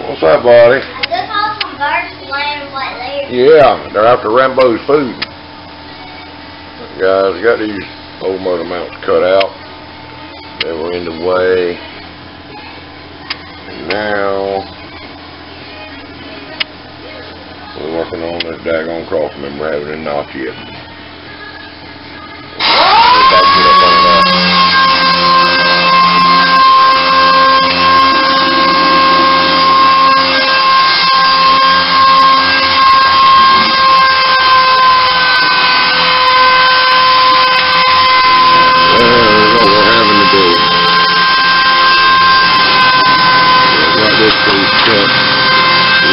What's up, buddy? I just saw some birds laying right there. Yeah, they're after Rambo's food. Guys, got these old motor mounts cut out. They were in the way. And now we're working on this daggone cross member, having it not yet.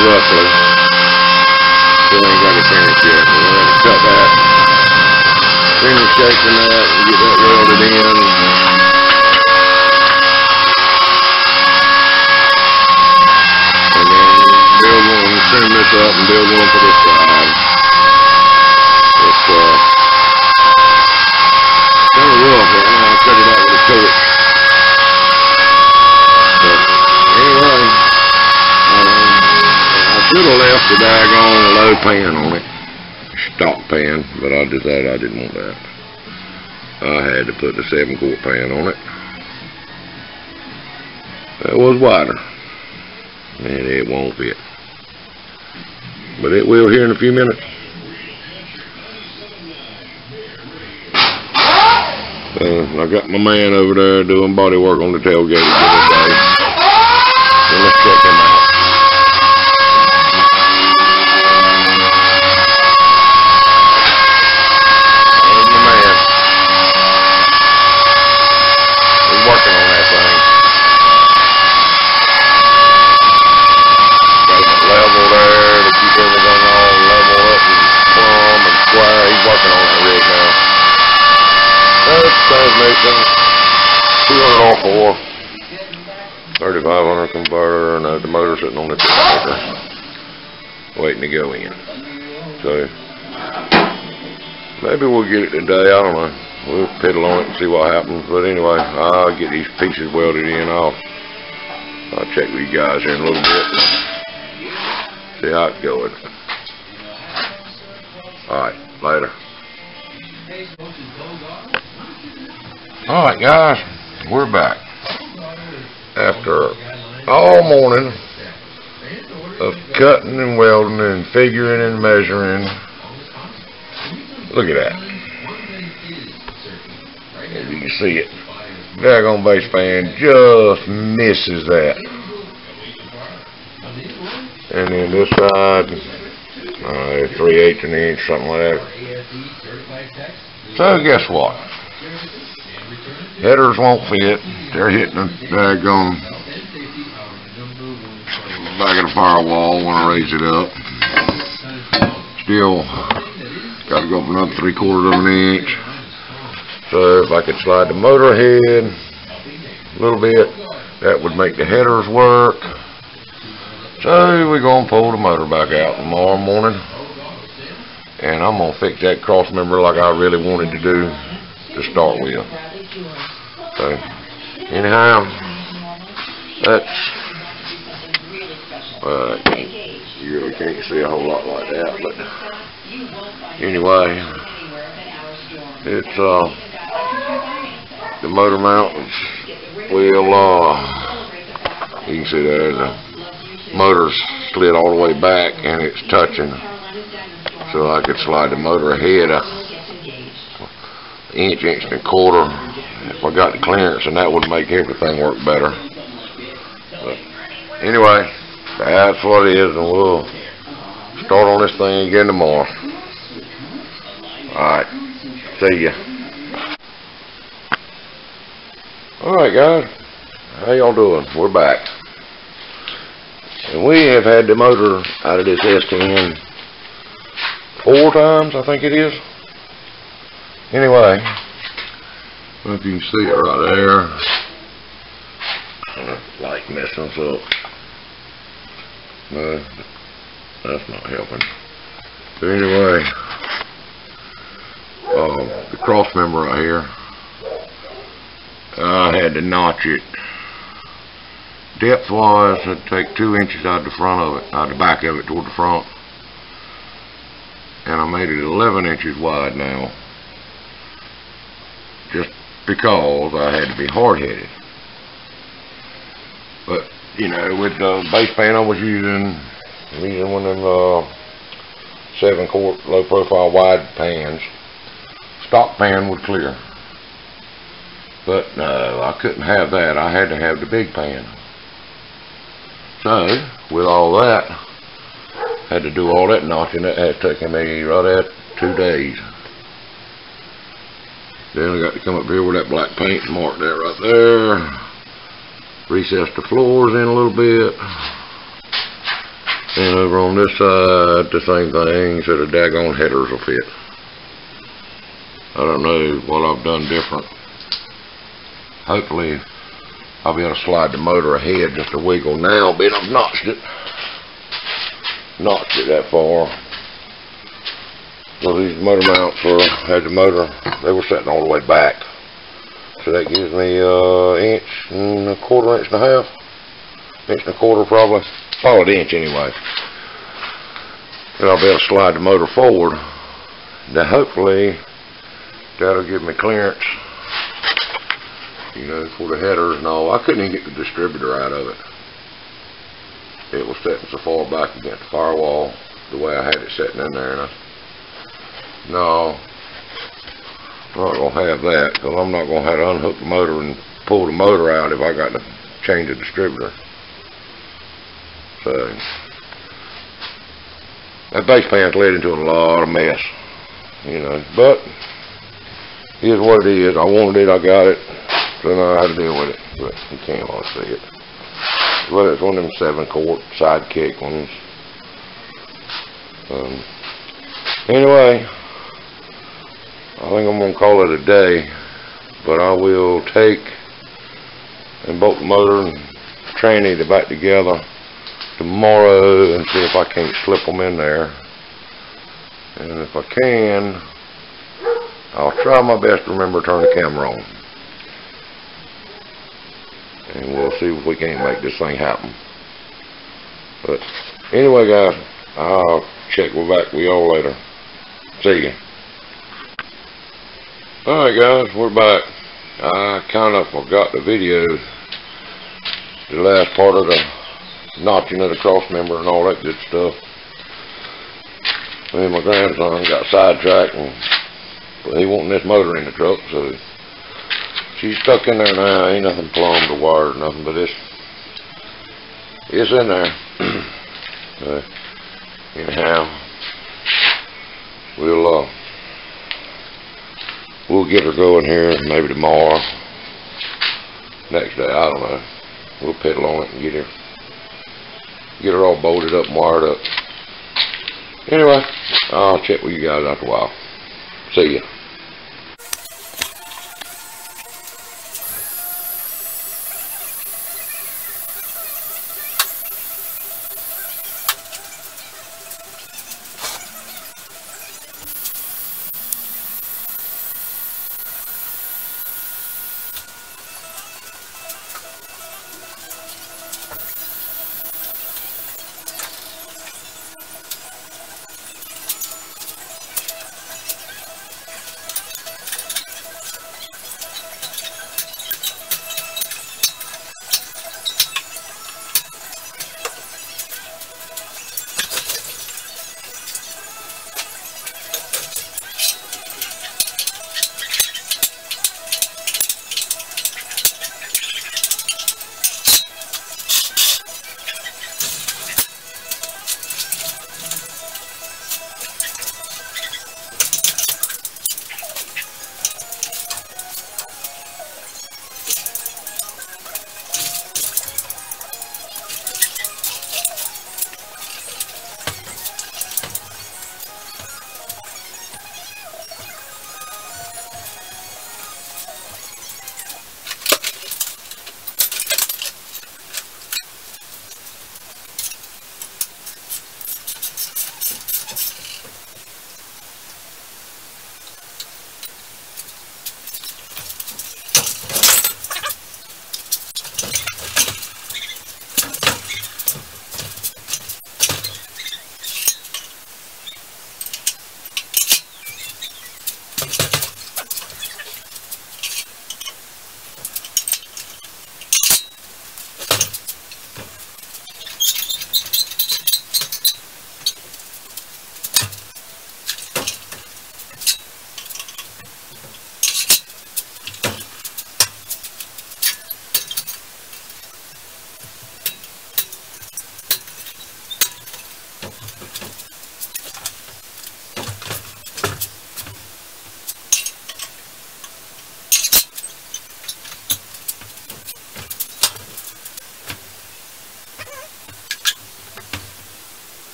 Roughly. Still ain't got it finished yet. We're going to cut that, finish shaping that, and get that welded in. And then build one, trim this up and build one for this side. It's kind of rough right now. I'll cut it out with a torch. But anyway, should have left the daggone low pan on it, stock pan, but I decided I didn't want that. I had to put the 7-quart pan on it. That was wider, and it won't fit, but it will here in a few minutes. I got my man over there doing body work on the tailgate today. So let's check him out. Working on that thing. Got it level there to keep everything all level up and plumb and square. He's working on that rig now. That's transmission, 200 R4, 3500 converter, and the motor sitting on the motor, waiting to go in. So maybe we'll get it today. I don't know. We'll piddle on it and see what happens. But anyway, I'll get these pieces welded in. I'll check with you guys here in a little bit. See how it's going. Alright, later. Alright guys, we're back. After all morning of cutting and welding and figuring and measuring. Look at that. If you can see it, daggone base fan just misses that. And then this side, 3/8 of an inch, something like that. So guess what? Headers won't fit. They're hitting the daggone back of the firewall when I raise it up. Still got to go up another 3/4 of an inch. So if I could slide the motor ahead a little bit, that would make the headers work. So we're going to pull the motor back out tomorrow morning, and I'm going to fix that cross member like I really wanted to do to start with. So anyhow, that's you really can't see a whole lot like that, but anyway, it's the motor mount will, you can see there, the motor's slid all the way back and it's touching, so I could slide the motor ahead inch and a quarter if I got the clearance, and that would make everything work better. But anyway, that's what it is, and we'll start on this thing again tomorrow. Alright, see ya. Alright guys, how y'all doing? We're back. And we have had the motor out of this S10 4 times, I think it is. Anyway, I don't know if you can see it right there. Light messing us up. No, that's not helping. But anyway, the cross member right here, I had to notch it depth was, I'd take 2 inches out of the front of it, out of the back of it toward the front. And I made it 11 inches wide now, just because I had to be hard-headed. But, you know, with the base pan I was using, one of them 7-quart low-profile wide pans. Stock pan was clear. But no, I couldn't have that. I had to have the big pan. So, with all that, had to do all that notching. That had taken me right at 2 days. Then I got to come up here with that black paint and mark that right there. Recess the floors in a little bit. And over on this side, the same thing, so the daggone headers will fit. I don't know what I've done different. Hopefully, I'll be able to slide the motor ahead just a wiggle now, but I've notched it that far. So these motor mounts had the motor, they were sitting all the way back. So that gives me inch and a quarter, inch and a half. Inch and a quarter probably. Call it inch anyway. And I'll be able to slide the motor forward. Now hopefully that'll give me clearance, you know, for the headers and all. I couldn't even get the distributor out of it. It was sitting so far back against the firewall the way I had it sitting in there. And no, I'm not going to have that, because I'm not going to have to unhook the motor and pull the motor out if I got to change the distributor. So, that base pan's led into a lot of mess, you know, but it is what it is. I wanted it, I got it, so now I have to deal with it, but you can't want to see it. Well, it's one of them 7-quart sidekick ones. Anyway, I think I'm going to call it a day, but I will take and bolt the motor and tranny it back together tomorrow and see if I can't slip them in there. And if I can, I'll try my best to remember to turn the camera on. And we'll see if we can't make this thing happen. But anyway, guys, I'll check back with y'all later. See ya. Alright guys, we're back. I kind of forgot the video, the last part of the notching of the cross member and all that good stuff. Me and my grandson got sidetracked, and he wanted this motor in the truck, so she's stuck in there now. Ain't nothing plumbed or wired or nothing, but it's in there. So, anyhow, we'll get her going here maybe tomorrow, next day, I don't know. We'll pedal on it and get her all bolted up and wired up. Anyway, I'll check with you guys after a while. See ya.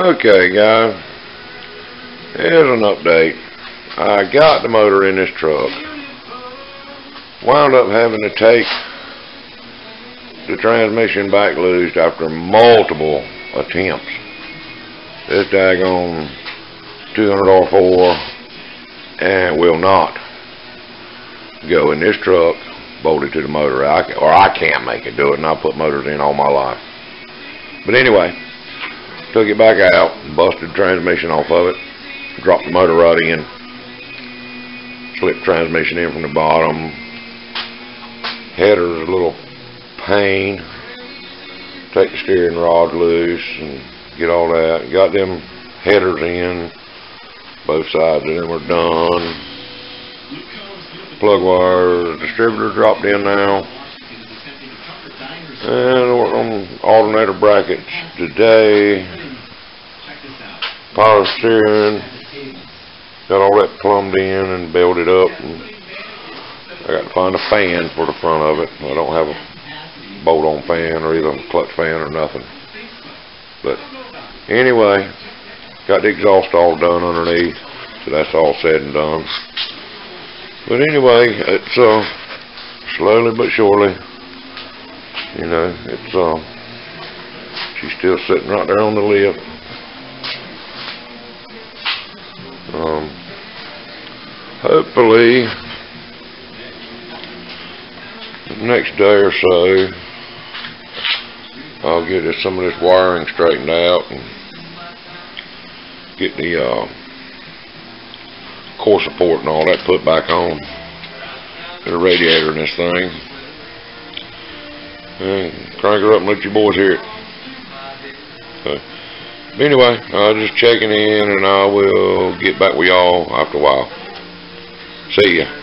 Okay, guys. Here's an update. I got the motor in this truck. Wound up having to take the transmission back loose after multiple attempts. This daggone 200 R4 and will not go in this truck bolted to the motor. I can't make it do it, and I put motors in all my life. But anyway, took it back out, busted the transmission off of it, dropped the motor rod in, slipped transmission in from the bottom. Header's a little pain. Take the steering rod loose and get all that. Got them headers in. Both sides of them are done. Plug wire, distributor dropped in now. And worked on alternator brackets today. Power steering. Got all that plumbed in and belted up. And I got to find a fan for the front of it. I don't have a bolt-on fan or either a clutch fan or nothing. But anyway, got the exhaust all done underneath, so that's all said and done. But anyway, it's slowly but surely, you know, it's she's still sitting right there on the lift. Hopefully next day or so I'll get some of this wiring straightened out and get the core support and all that put back on the radiator in this thing, and crank her up and let you boys hear it. So, anyway, I was just checking in, and I will get back with y'all after a while. See ya.